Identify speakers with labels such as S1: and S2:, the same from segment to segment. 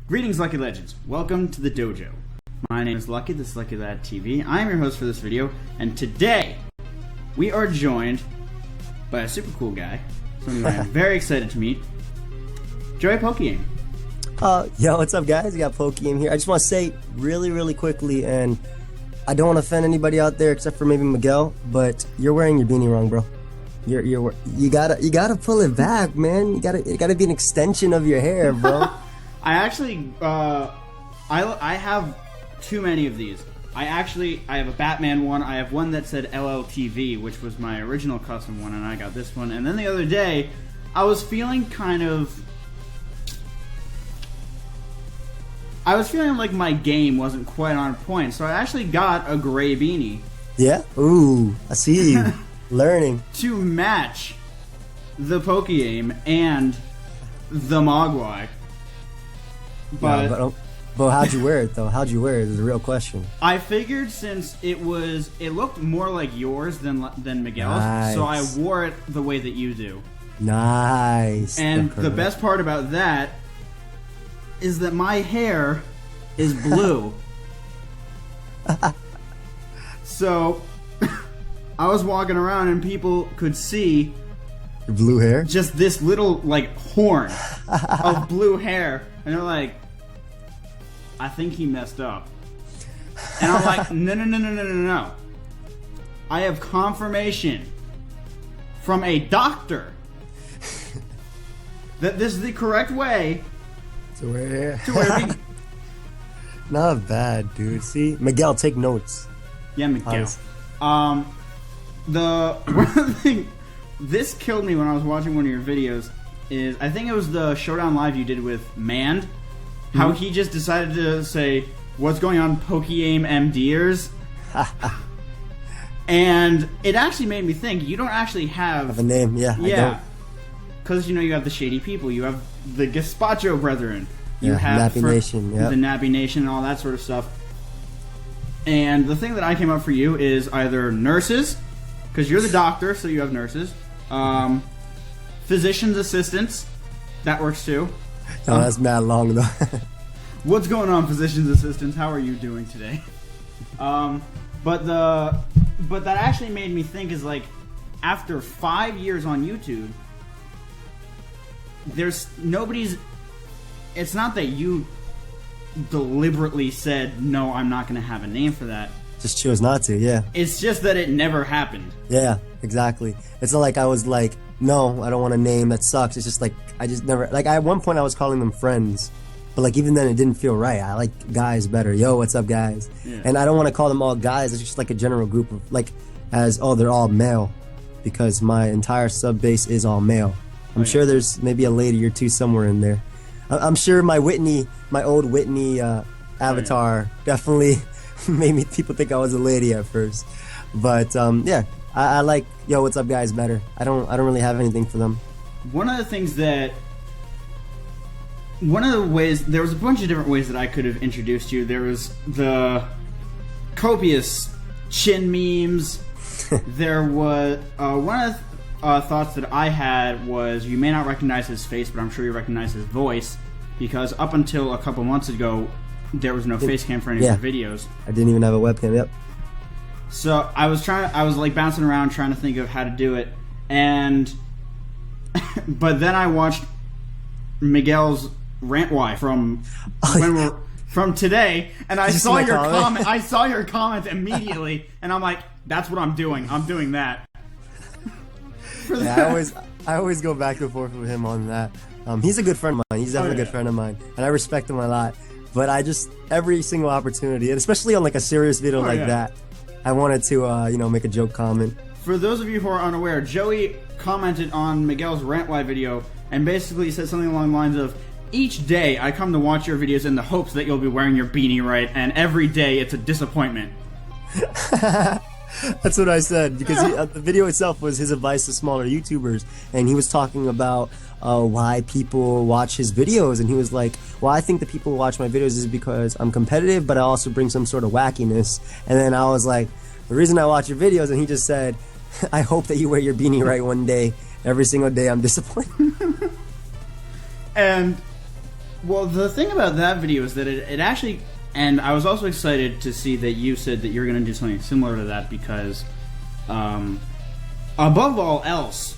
S1: Greetings, Lucky Legends. Welcome to the dojo. My name is Lucky, this is Lucky Lad TV. I am your host for this video, and today we are joined by a super cool guy, someone who I am very excited to meet, Joey Pokeying.
S2: Yo, what's up, guys? You got Pokeying here. I just want to say really quickly, and I don't want to offend anybody out there except for maybe Miguel, but you're wearing your beanie wrong, bro. You gotta pull it back, man. It gotta be an extension of your hair, bro.
S1: I actually, I have too many of these. I have a Batman one. I have one that said LLTV, which was my original custom one, and I got this one. And then the other day, I was feeling like my game wasn't quite on point, so I actually got a gray beanie.
S2: Yeah? Ooh, I see you. Learning.
S1: To match the Poke-Aim and the Mogwai. But
S2: how'd you wear it, though? How'd you wear it is the real question.
S1: I figured since it looked more like yours than Miguel's,
S2: nice.
S1: So I wore it the way that you do.
S2: Nice.
S1: And the best part about that is that my hair is blue. So I was walking around and people could see
S2: your blue hair?
S1: Just this little like horn of blue hair. And they're like, I think he messed up. And I'm like, no. I have confirmation from a doctor that this is the correct way
S2: to wear
S1: beanie.
S2: Not bad, dude. See? Miguel, take notes.
S1: Yeah, Miguel. One thing, this killed me when I was watching one of your videos, is I think it was the Showdown Live you did with Mand, how he just decided to say, what's going on, Poke-Aim MDers? And it actually made me think, you don't actually have
S2: a name, yeah.
S1: Because, you have the Shady People, you have the Gazpacho Brethren, you
S2: have
S1: the Nappy Nation and all that sort of stuff. And the thing that I came up for you is either nurses, because you're the doctor, so you have nurses, physician's assistants, that works too.
S2: No, that's mad long though.
S1: What's going on, physician's assistants? How are you doing today? But that actually made me think is like, after 5 years on YouTube, it's not that you deliberately said, no, I'm not going to have a name for that.
S2: Just chose not to, yeah.
S1: It's just that it never happened.
S2: Yeah, exactly. It's not like I was like, no, I don't want a name, that sucks. It's just like, I just never, like at one point I was calling them friends, but like even then it didn't feel right. I like guys better. Yo, what's up, guys? Yeah. And I don't want to call them all guys. It's just like a general group of like, they're all male, because my entire sub base is all male. I'm sure there's maybe a lady or two somewhere in there. I'm sure my old Whitney avatar definitely made people think I was a lady at first. But yeah, I like yo, what's up, guys better. I don't really have anything for them.
S1: One of the ways, there was a bunch of different ways that I could have introduced you. There was the copious chin memes. There was one of the thoughts that I had was, you may not recognize his face, but I'm sure you recognize his voice, because up until a couple months ago, there was no face cam for any of the videos.
S2: I didn't even have a webcam. Yep.
S1: So I was like bouncing around trying to think of how to do it, and but then I watched Miguel's rant from today, and I saw your comment. I saw your comment immediately, and I'm like, that's what I'm doing. I'm doing that.
S2: Yeah, I always go back and forth with him on that. He's a good friend of mine. He's definitely a good friend of mine, and I respect him a lot. But I just, every single opportunity, and especially on like a serious video that, I wanted to make a joke comment.
S1: For those of you who are unaware, Joey commented on Miguel's Rant Live video and basically said something along the lines of, each day I come to watch your videos in the hopes that you'll be wearing your beanie right, and every day it's a disappointment.
S2: That's what I said, because the video itself was his advice to smaller YouTubers, and he was talking about why people watch his videos, and he was like, well, I think the people who watch my videos is because I'm competitive, but I also bring some sort of wackiness. And then I was like, the reason I watch your videos, and he just said, I hope that you wear your beanie right one day. Every single day I'm disappointed.
S1: And Well, the thing about that video is that it actually, and I was also excited to see that you said that you're going to do something similar to that because, above all else,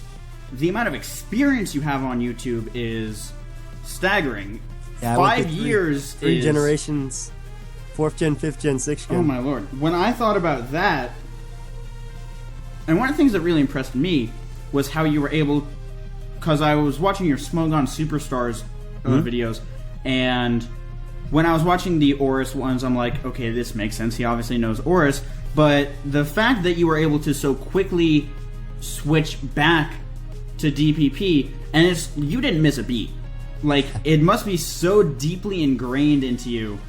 S1: the amount of experience you have on YouTube is staggering.
S2: Yeah,
S1: 5 years,
S2: three generations, 4th gen, 5th gen, 6th gen.
S1: Oh my lord! When I thought about that, and one of the things that really impressed me was how you were able, because I was watching your Smogon Superstars videos, and when I was watching the Oris ones, I'm like, okay, this makes sense. He obviously knows Oris, but the fact that you were able to so quickly switch back to DPP, and you didn't miss a beat. Like, it must be so deeply ingrained into you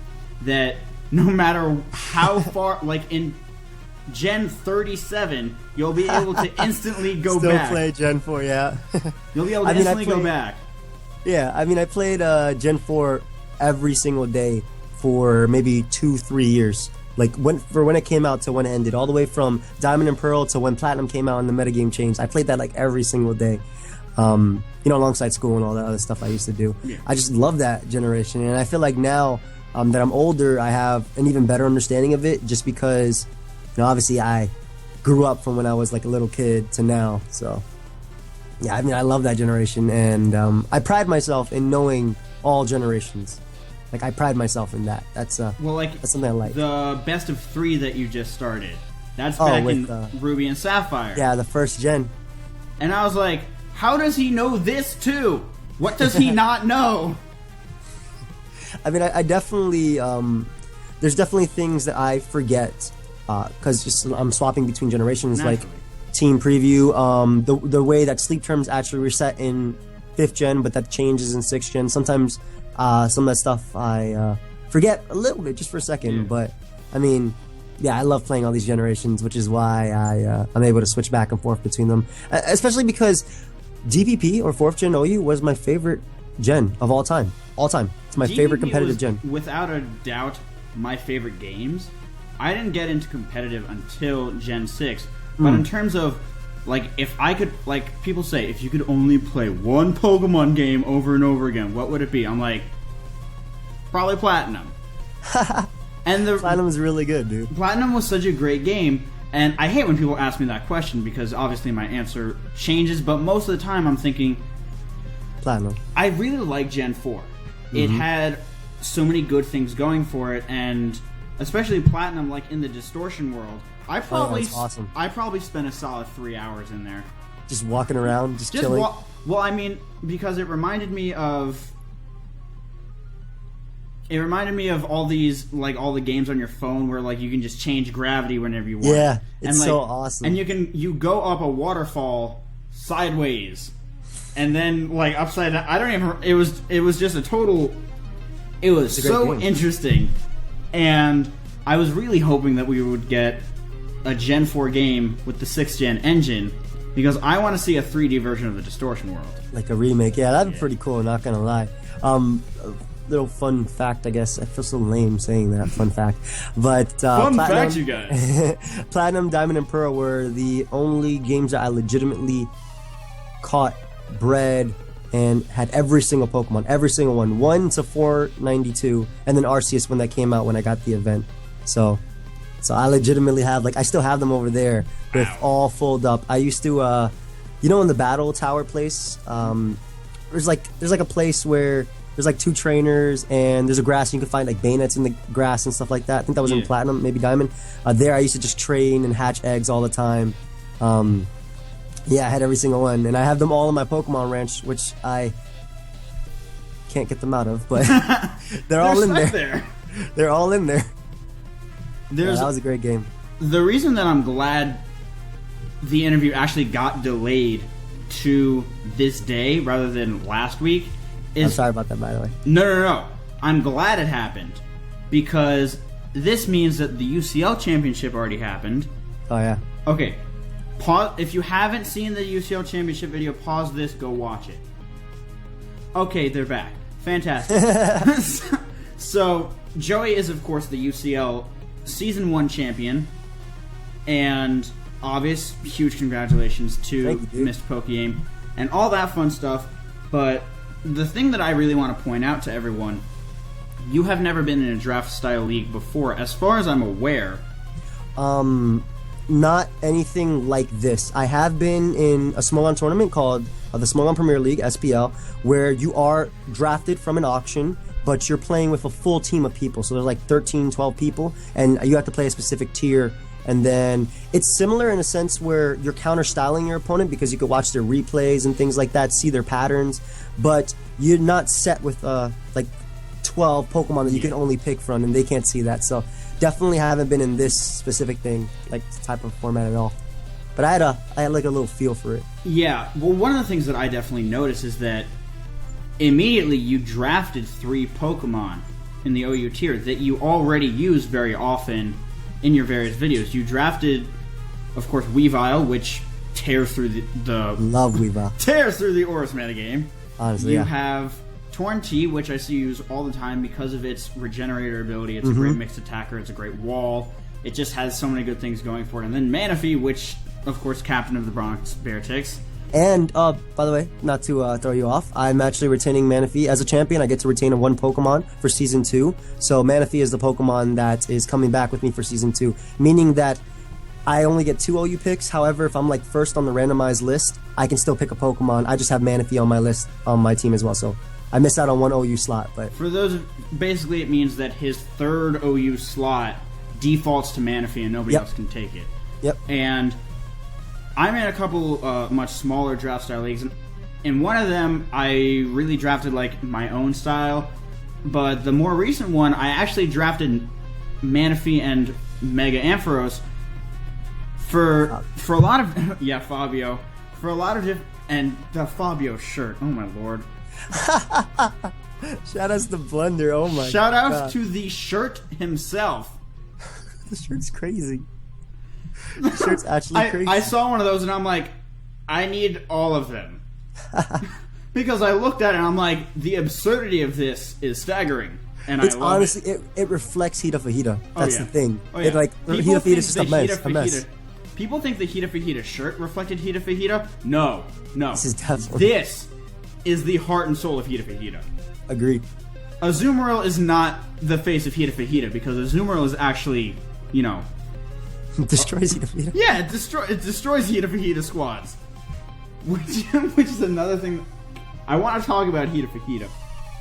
S1: that no matter how far, like in Gen 37, you'll be able to instantly go back.
S2: Still play Gen 4, yeah.
S1: You'll be able to instantly go back.
S2: Yeah, I mean, I played Gen 4 every single day for maybe 2-3 years. Like, when it came out to when it ended, all the way from Diamond and Pearl to when Platinum came out and the metagame changed. I played that like every single day. Alongside school and all that other stuff I used to do. Yeah. I just love that generation, and I feel like now that I'm older, I have an even better understanding of it, just because, obviously I grew up from when I was like a little kid to now. So, yeah, I mean, I love that generation, and I pride myself in knowing all generations. Like, I pride myself in that. That's something I like.
S1: The best of 3 that you just started. That's back in Ruby and Sapphire.
S2: Yeah, the 1st gen.
S1: And I was like, how does he know this too? What does he not know?
S2: I mean, I definitely, there's definitely things that I forget, because I'm swapping between generations,
S1: Naturally.
S2: like Team Preview, the way that sleep terms actually reset in 5th gen, but that changes in 6th gen. Sometimes some of that stuff I forget a little bit, just for a second,
S1: yeah.
S2: But, I mean, yeah, I love playing all these generations, which is why I'm able to switch back and forth between them, especially because DPP or 4th gen OU was my favorite gen of all time. It's my favorite competitive gen.
S1: Without a doubt, my favorite games. I didn't get into competitive until Gen 6, but in terms of, like, if I could, like, people say, if you could only play one Pokemon game over and over again, what would it be? I'm like, probably Platinum. And
S2: Platinum was really good, dude.
S1: Platinum was such a great game. And I hate when people ask me that question because obviously my answer changes, but most of the time I'm thinking
S2: Platinum.
S1: I really like Gen 4. It had so many good things going for it, and especially Platinum, like in the distortion world. That's awesome. I probably spent a solid 3 hours in there.
S2: Just walking around, just chilling?
S1: Well, I mean, because it reminded me of all these, like, all the games on your phone where, like, you can just change gravity whenever you want.
S2: Yeah, it's
S1: like,
S2: so awesome.
S1: And you go up a waterfall sideways, and then, like, upside down. It was just a total. It was so interesting, and I was really hoping that we would get a Gen 4 game with the 6th gen engine, because I want to see a 3D version of the Distortion world.
S2: Like a remake, yeah, that'd be pretty cool. Not gonna lie. Little fun fact, I guess. I feel so lame saying that. Fun fact, but
S1: fun fact, you guys.
S2: Platinum, Diamond, and Pearl were the only games that I legitimately caught, bred, and had every single Pokemon, every single one, 1 to 492, and then Arceus when that came out when I got the event. So I legitimately have, like, I still have them over there with all folded up. I used to, in the battle tower place, there's like a place where there's like 2 trainers and there's a grass and you can find like bayonets in the grass and stuff like that. I think that was in Platinum, maybe Diamond. There I used to just train and hatch eggs all the time. I had every single one, and I have them all in my Pokemon Ranch, which I can't get them out of, but they're all in there. They're all in there. That was a great game.
S1: The reason that I'm glad the interview actually got delayed to this day rather than last week is...
S2: I'm sorry about that, by the way.
S1: No. I'm glad it happened, because this means that the UCL Championship already happened.
S2: Oh, yeah.
S1: Okay. Pause. If you haven't seen the UCL Championship video, pause this, go watch it. Okay, they're back. Fantastic. So, Joey is, of course, the UCL Season 1 champion, and obvious huge congratulations to Mr. Pokeaim and all that fun stuff, but the thing that I really want to point out to everyone, you have never been in a draft-style league before, as far as I'm aware.
S2: Not anything like this. I have been in a Small On tournament called the Small On Premier League, SPL, where you are drafted from an auction, but you're playing with a full team of people. So there's like 13, 12 people, and you have to play a specific tier. And then it's similar in a sense where you're counter-styling your opponent because you could watch their replays and things like that, see their patterns, but you're not set with like 12 Pokemon that you can only pick from, and they can't see that. So definitely haven't been in this specific thing, like type of format at all. But I had like a little feel for it.
S1: Yeah, well, one of the things that I definitely noticed is that immediately you drafted 3 Pokemon in the OU tier that you already use very often in your various videos. You drafted, of course, Weavile, which tears through the
S2: love Weavile.
S1: Tears through the Oris metagame.
S2: Honestly,
S1: you have Torn T, which I see you use all the time because of its regenerator ability. It's a great mixed attacker. It's a great wall. It just has so many good things going for it. And then Manaphy, which, of course, captain of the Bronx Beartics.
S2: And, by the way, not to throw you off, I'm actually retaining Manaphy as a champion. I get to retain one Pokemon for Season 2. So Manaphy is the Pokemon that is coming back with me for Season 2, meaning that I only get 2 OU picks. However, if I'm like first on the randomized list, I can still pick a Pokemon. I just have Manaphy on my list, on my team as well. So I missed out on 1 OU slot. But
S1: for those, basically it means that his 3rd OU slot defaults to Manaphy and nobody else can take it.
S2: Yep.
S1: And I'm in a couple much smaller draft style leagues. In one of them, I really drafted like my own style, but the more recent one, I actually drafted Manaphy and Mega Ampharos for a lot of Fabio, for a lot of and the Fabio shirt. Oh my lord!
S2: Shout outs to Blunder. Oh my!
S1: Shout outs to the shirt himself.
S2: The shirt's crazy. The shirt's actually crazy.
S1: I saw one of those and I'm like, I need all of them. Because I looked at it and I'm like, the absurdity of this is staggering. And
S2: it's
S1: I love
S2: honestly, it reflects Heat Fajita. That's the thing.
S1: Oh, yeah.
S2: It like Heat Fajita is just a mess.
S1: People think the Heat Fajita shirt reflected Heat Fajita. No.
S2: This is definitely.
S1: This is the heart and soul of Heat Fajita.
S2: Agreed.
S1: Azumarill is not the face of Heat Fajita because Azumarill is actually,
S2: destroys Heat Fajita.
S1: Yeah, it destroys Heat Fajita squads. Which is another thing. I want to talk about Heat Fajita.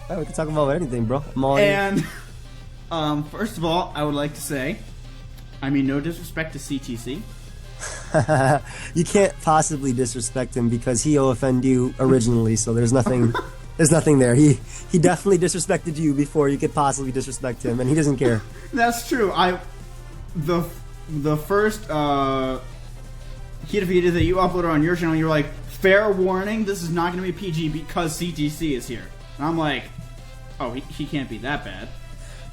S2: Oh, we can talk about anything, bro. I'm all
S1: in. First of all, I would like to say, I mean, no disrespect to CTC.
S2: You can't possibly disrespect him because he'll offend you originally, so there's nothing there. He definitely disrespected you before you could possibly disrespect him, and he doesn't care.
S1: That's true. The first Heat Fajita that you uploaded on your channel, you're like, fair warning, this is not going to be PG because CTC is here. And I'm like, oh, he can't be that bad.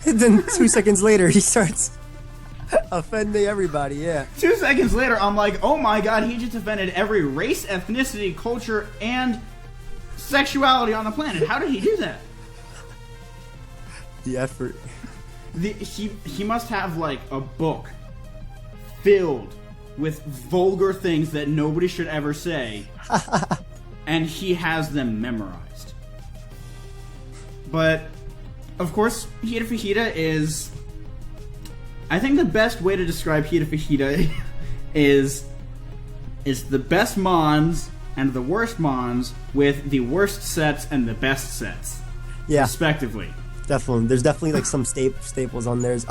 S2: And then 2 seconds later, he starts offending everybody, yeah.
S1: 2 seconds later, I'm like, oh my god, he just offended every race, ethnicity, culture, and sexuality on the planet. How did he do that?
S2: The effort.
S1: He must have, like, a book filled with vulgar things that nobody should ever say, and he has them memorized. But, of course, Heat Fajita is... I think the best way to describe Heat Fajita is the best Mons and the worst Mons with the worst sets and the best sets, respectively.
S2: Definitely. There's definitely like some staples on theirs.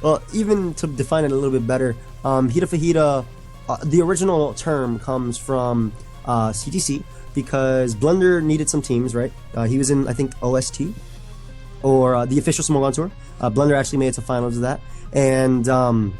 S2: Well, even to define it a little bit better, Heat Fajita, the original term comes from CTC because Blunder needed some teams, right? He was in, I think, OST or the official Small On Tour. Blunder actually made it to finals of that. And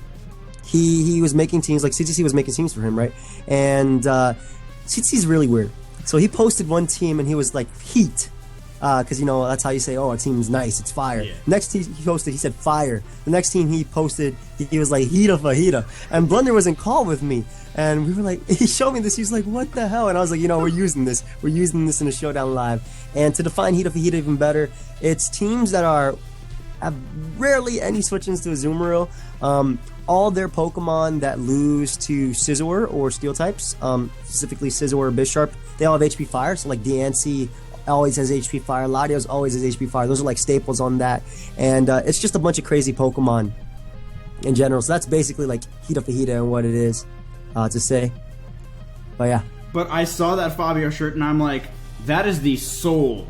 S2: he was making teams, like CTC was making teams for him, right? And CTC's really weird. So he posted one team and he was like, Heat. Because, that's how you say, oh, our team's nice, it's fire. Yeah. Next team he posted, he said fire. The next team he posted, he was like, Heat Fajita. And Blunder was in call with me. And we were like, he showed me this, he was like, what the hell? And I was like, we're using this. We're using this in a showdown live. And to define Heat Fajita even better, it's teams that have rarely any switch-ins to Azumarill. All their Pokemon that lose to Scizor or Steel types, specifically Scizor or Bisharp, they all have HP Fire, so like Diancie, always has HP Fire. Latios always has HP Fire. Those are like staples on that. And it's just a bunch of crazy Pokemon in general. So that's basically like Heat Fajita and what it is to say. But yeah.
S1: But I saw that Fabio shirt and I'm like, that is the soul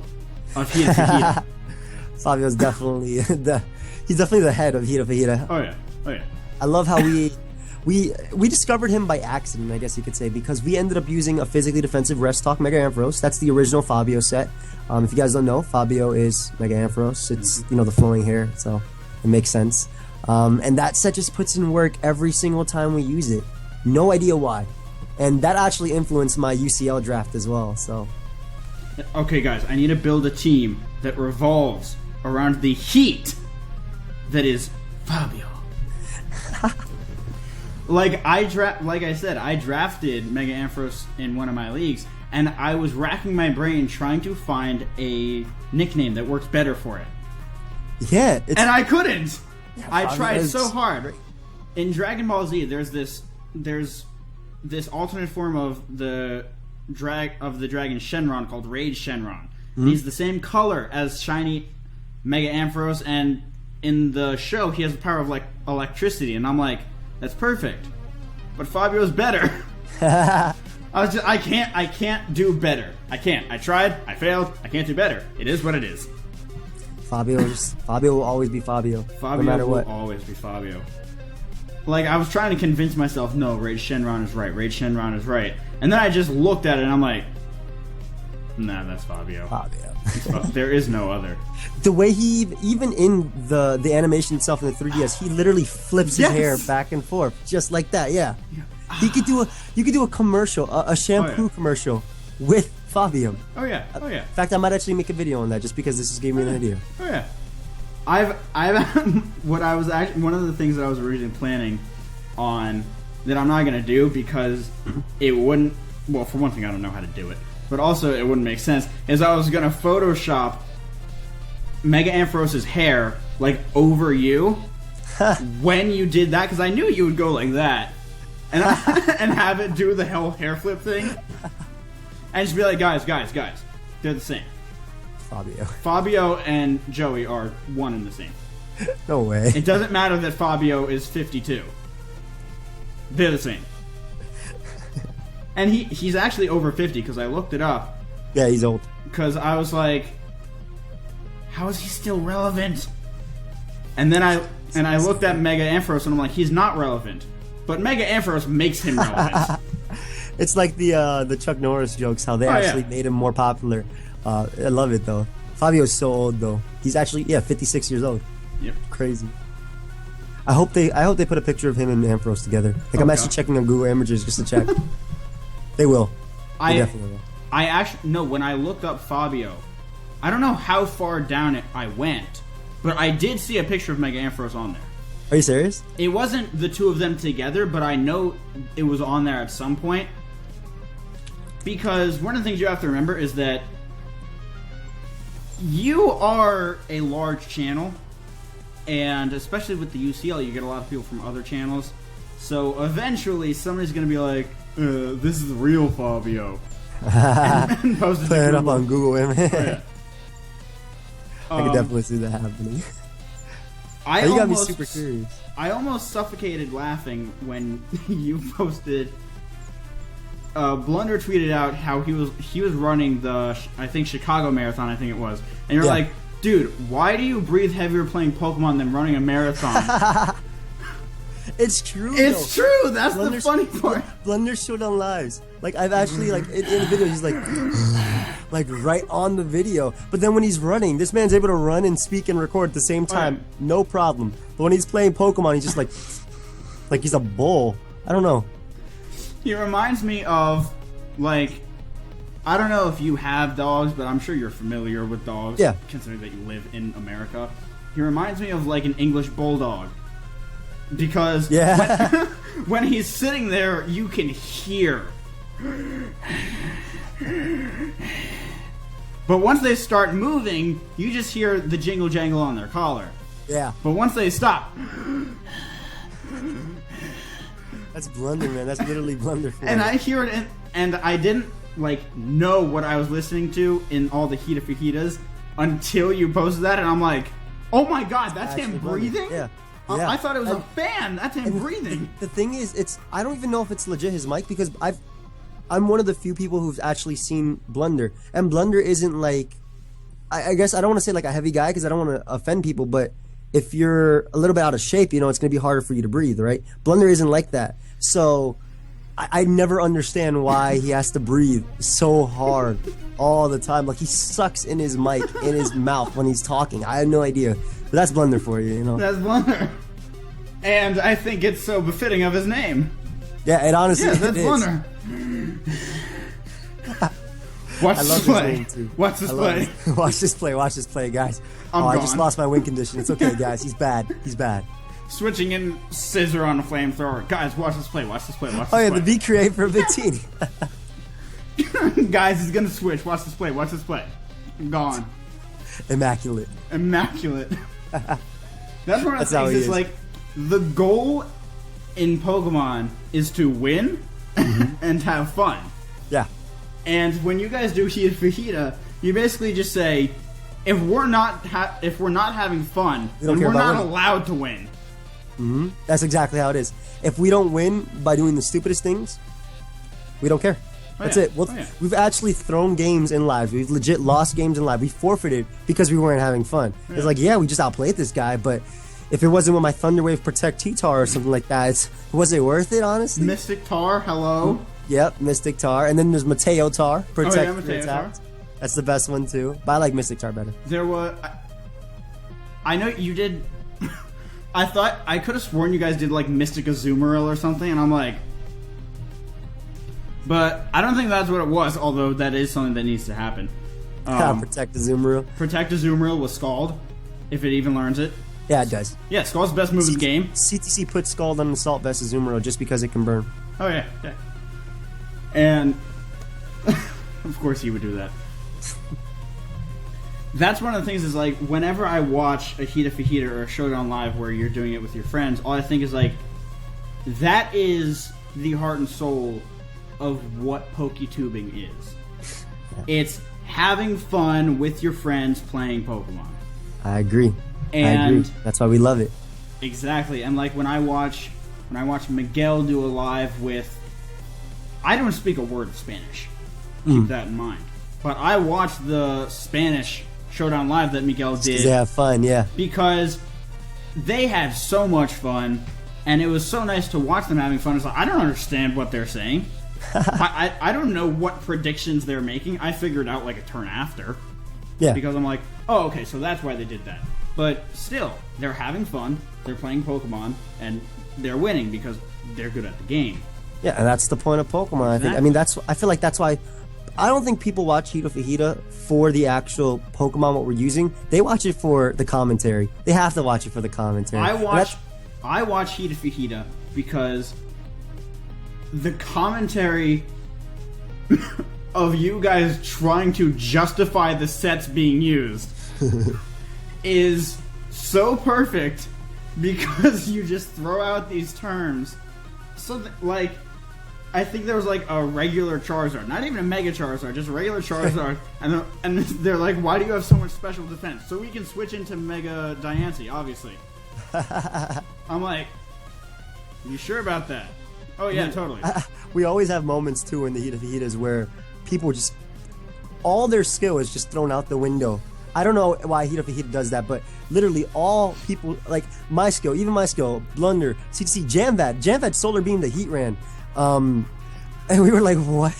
S1: of Heat Fajita.
S2: Fabio's definitely he's definitely the head of Heat Fajita.
S1: Oh yeah. Oh yeah.
S2: I love how we discovered him by accident, I guess you could say, because we ended up using a physically defensive Restock Mega Ampharos. That's the original Fabio set. If you guys don't know, Fabio is Mega Ampharos. It's, you know, the flowing hair, so it makes sense. And that set just puts in work every single time we use it. No idea why. And that actually influenced my UCL draft as well, so.
S1: Okay, guys, I need to build a team that revolves around the heat that is Fabio. Like I said, I drafted Mega Ampharos in one of my leagues, and I was racking my brain trying to find a nickname that works better for it.
S2: Yeah,
S1: and I couldn't.
S2: Yeah,
S1: I tried so hard.
S2: Great.
S1: In Dragon Ball Z, there's this alternate form of the dragon Shenron called Rage Shenron. Mm-hmm. He's the same color as shiny Mega Ampharos, and in the show he has the power of like electricity, and I'm like, that's perfect. But Fabio's better. I can't do better. I can't. I tried, I failed, I can't do better. It is what it is.
S2: Fabio will always be Fabio.
S1: Fabio
S2: no matter
S1: will
S2: what.
S1: always be Fabio. Like, I was trying to convince myself, no, Rage Shenron is right. Rage Shenron is right. And then I just looked at it and I'm like, nah, that's Fabio. There is no other.
S2: The way he, even in the animation itself in the 3DS, he literally flips his hair back and forth, just like that. Yeah, you could do a commercial, a shampoo commercial with Fabio.
S1: Oh yeah.
S2: In fact, I might actually make a video on that just because this just gave me an idea.
S1: Oh yeah. I've one of the things that I was originally planning on that I'm not gonna do because it wouldn't. Well, for one thing, I don't know how to do it. But also, it wouldn't make sense, is I was going to Photoshop Mega Ampharos' hair, like, over you when you did that, because I knew you would go like that, and have it do the whole hair flip thing, and just be like, guys, they're the same. Fabio and Joey are one and the same.
S2: No way.
S1: It doesn't matter that Fabio is 52. They're the same. And he's actually over 50 because I looked it up.
S2: Yeah, he's old.
S1: Because I was like, how is he still relevant? And then I looked at Mega Ampharos and I'm like, he's not relevant. But Mega Ampharos makes him relevant.
S2: It's like the Chuck Norris jokes, how they actually made him more popular. I love it though. Fabio's so old though. He's actually 56 years old.
S1: Yep.
S2: Crazy. I hope they put a picture of him and Ampharos together. Like I'm actually checking on Google Images just to check. They will. They definitely will.
S1: I actually no. When I looked up Fabio, I don't know how far down I went, but I did see a picture of Mega Ampharos on there.
S2: Are you serious?
S1: It wasn't the two of them together, but I know it was on there at some point. Because one of the things you have to remember is that you are a large channel, and especially with the UCL, you get a lot of people from other channels. So eventually, somebody's going to be like, this is the real Fabio. and post it
S2: Put it up on Google Images. Oh, yeah. I can definitely see that happening. You got me super curious.
S1: I almost suffocated laughing when you posted. Blunder tweeted out how he was running the Chicago Marathon, I think it was, and you're like, dude, why do you breathe heavier playing Pokemon than running a marathon?
S2: It's true.
S1: It's true. That's the funny part.
S2: Blunder showed on lives. Like I've actually in the video he's like right on the video. But then when he's running, this man's able to run and speak and record at the same time, no problem. But when he's playing Pokemon, he's just like he's a bull. I don't know.
S1: He reminds me of I don't know if you have dogs, but I'm sure you're familiar with dogs.
S2: Yeah.
S1: Considering that you live in America, he reminds me of an English bulldog. Because when he's sitting there, you can hear. But once they start moving, you just hear the jingle jangle on their collar.
S2: Yeah.
S1: But once they stop.
S2: That's Blunder, man. That's literally Blunder for
S1: And I hear it, and I didn't know what I was listening to in all the Heat Fajitas until you posted that, and I'm like, oh my god, that's him breathing?
S2: Yeah.
S1: I thought it was a fan. That's him breathing.
S2: The thing is, I don't even know if it's legit his mic, because I'm one of the few people who've actually seen Blunder, and Blunder isn't like, I guess I don't want to say like a heavy guy because I don't want to offend people, but if you're a little bit out of shape, it's going to be harder for you to breathe, right? Blunder isn't like that. So I never understand why he has to breathe so hard all the time. Like, he sucks in his mic, in his mouth when he's talking. I have no idea. But that's Blunder for you,
S1: That's Blunder. And I think it's so befitting of his name.
S2: Yeah, it honestly is.
S1: That's Blunder. Watch this play. Watch this play.
S2: Watch this play. Watch this play, guys.
S1: I
S2: just lost my win condition. It's okay, guys. He's bad. He's bad.
S1: Switching in scissor on a flamethrower. Guys, watch this play. Watch this play. Watch this
S2: play.
S1: The
S2: B create for a Bettini.
S1: Guys, he's gonna switch. Watch this play. Watch this play. Gone.
S2: Immaculate.
S1: That's one of the things. Is like, the goal in Pokemon is to win and have fun.
S2: Yeah.
S1: And when you guys do Heat Fajita, you basically just say, if we're not having fun, then we're not allowed to win.
S2: Mm-hmm. That's exactly how it is. If we don't win by doing the stupidest things, we don't care. That's it. We've actually thrown games in live. We've legit lost games in live. We forfeited because we weren't having fun. It's like, we just outplayed this guy, but if it wasn't with my Thunder Wave Protect T-Tar or something like that, was it worth it, honestly?
S1: Mystic Tar, hello.
S2: Yep, Mystic Tar. And then there's Mateo Tar. Protect
S1: Mateo Tar.
S2: That's the best one, too. But I like Mystic Tar better.
S1: There was... I know you did... I thought... I could have sworn you guys did, like, Mystic Azumarill or something, and I'm like... But I don't think that's what it was, although that is something that needs to happen.
S2: Protect Azumarill.
S1: Protect Azumarill with Scald, if it even learns it.
S2: Yeah, it does.
S1: Yeah, Scald's the best move in the game.
S2: CTC put Scald on Assault Vest Azumarill just because it can burn.
S1: Oh, yeah. And... of course he would do that. That's one of the things is, like, whenever I watch a Heat Fajita or a Showdown Live where you're doing it with your friends, all I think is, like, that is the heart and soul of what PokeTubing is. It's having fun with your friends playing Pokemon.
S2: I agree.
S1: And
S2: that's why we love it.
S1: Exactly. And like when I watch Miguel do a live with, I don't speak a word of Spanish. Keep that in mind. But I watched the Spanish Showdown Live that Miguel did.
S2: They have fun, yeah.
S1: Because they had so much fun, and it was so nice to watch them having fun. It's like, I don't understand what they're saying. I don't know what predictions they're making. I figured out like a turn after.
S2: Yeah.
S1: Because I'm like, oh, okay, so that's why they did that. But still, they're having fun, they're playing Pokemon, and they're winning because they're good at the game.
S2: Yeah, and that's the point of Pokemon, I think.
S1: Exactly.
S2: I mean, I feel like that's why... I don't think people watch Heat Fajita for the actual Pokemon, what we're using. They watch it for the commentary. They have to watch it for the commentary.
S1: I watch Heat Fajita because the commentary of you guys trying to justify the sets being used is so perfect because you just throw out these terms. So, like, I think there was like a regular Charizard, not even a Mega Charizard, just a regular Charizard, and they're like, "Why do you have so much special defense?" So we can switch into Mega Diancie, obviously. I'm like, you sure about that? Oh yeah, totally.
S2: We always have moments too in the Heat of Fajitas where people just all their skill is just thrown out the window. I don't know why Heat of Fajita does that, but literally all people, like my skill, even my skill, Blunder, CTC, Jamvad Solar Beam the Heat ran. And we were like, what?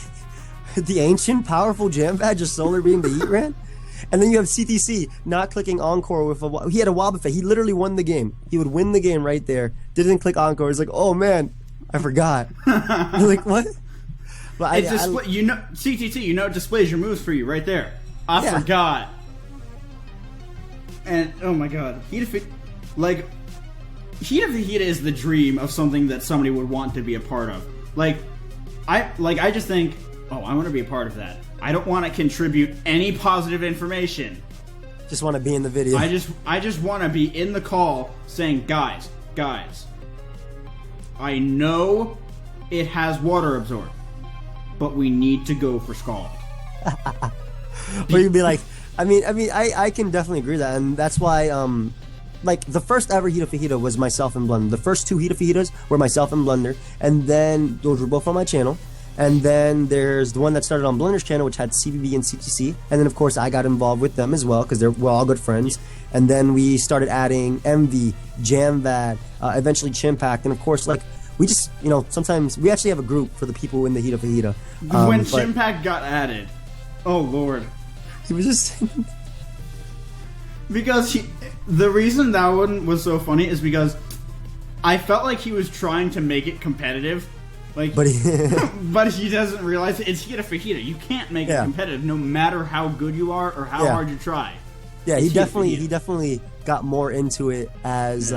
S2: The ancient, powerful Jamvad just Solar Beam the Heat ran? And then you have CTC not clicking Encore with he had a Wobbuffet. He literally won the game. He would win the game right there. Didn't click Encore. He's like, oh man, I forgot. You're like, what? But
S1: CTC, it displays your moves for you right there. I forgot. And oh my god, Heat of Fajita is the dream of something that somebody would want to be a part of. I just think, oh, I want to be a part of that. I don't want to contribute any positive information.
S2: Just want to be in the video.
S1: I just want to be in the call saying, guys, I know it has Water Absorb. but we need to go for Scald.
S2: Or you'd be like, I can definitely agree with that, and that's why, like, the first ever Heat Fajita was myself and Blunder. The first 2 Heat Fajitas were myself and Blunder, and then those were both on my channel. And then there's the one that started on Blunder's channel, which had CBB and CTC. And then, of course, I got involved with them as well, because we're all good friends. And then we started adding Envy, Jamvad, eventually Chimpact, and of course, like, we just, sometimes we actually have a group for the who in the Heat Fajita.
S1: When Chimpact got added, oh lord.
S2: He was just...
S1: Because the reason that one was so funny is because I felt like he was trying to make it competitive. Like, but he doesn't realize it's Heat Fajita. You can't make it competitive, no matter how good you are or how hard you try.
S2: Yeah, he definitely got more into it as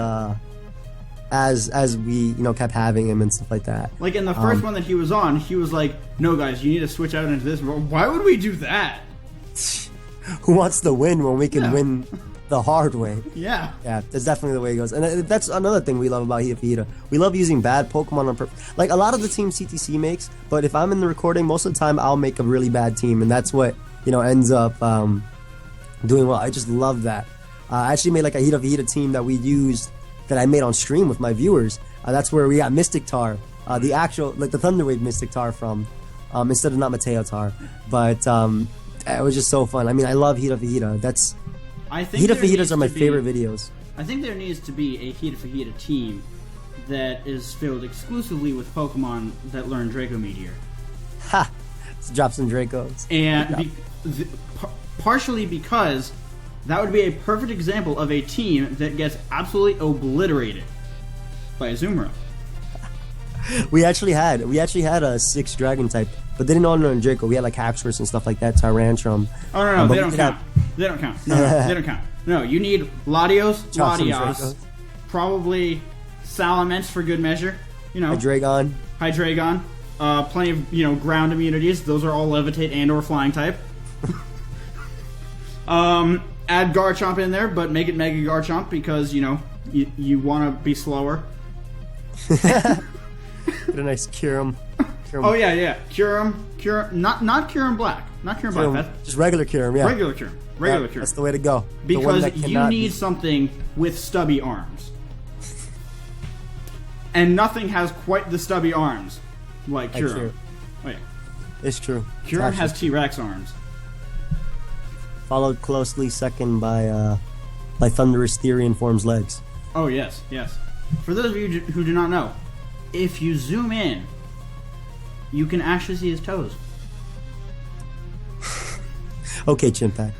S2: we kept having him and stuff like that.
S1: Like in the first one that he was on, he was like, "No, guys, you need to switch out into this." Why would we do that?
S2: Who wants to win when we can win the hard way?
S1: Yeah.
S2: Yeah, that's definitely the way it goes. And that's another thing we love about Heat Fajita. We love using bad Pokemon on purpose. Like, a lot of the teams CTC makes, but if I'm in the recording, most of the time I'll make a really bad team, and that's what, ends up doing well. I just love that. I actually made, like, a Heat Fajita team that we used, that I made on stream with my viewers. That's where we got Mystic Tar, the actual, like, the Thunderwave Mystic Tar from, instead of not Mateo Tar. But it was just so fun. I mean, I love Heat Fajita. Heat Fajitas are my favorite videos.
S1: I think there needs to be a Heat Fajita team that is filled exclusively with Pokemon that learn Draco Meteor.
S2: Ha! Let's drop some Dracos.
S1: And partially because that would be a perfect example of a team that gets absolutely obliterated by a Azumarill.
S2: We actually had a 6 Dragon type, but they didn't all learn Draco. We had like Haxorus and stuff like that, Tyrantrum.
S1: Oh no, they don't count. They don't count. No, they don't count. No, you need Latios, probably Salamence for good measure.
S2: Hydreigon.
S1: Plenty of ground immunities. Those are all Levitate and or Flying type. Add Garchomp in there, but make it Mega Garchomp because you want to be slower.
S2: Get a nice Kyurem.
S1: Oh yeah. Kyurem, not Kyurem Black. Not Kyurem Black.
S2: Just regular Kyurem, yeah.
S1: Regular Kyurem.
S2: That's the way to go.
S1: Because you need something with stubby arms. And nothing has quite the stubby arms like Kyurem. Oh yeah.
S2: It's true.
S1: Kyurem has T-Rex arms.
S2: Followed closely second by Thunderous Therian Form's legs.
S1: Oh yes. For those of you who do not know, if you zoom in, you can actually see his toes.
S2: Okay, Chimpact.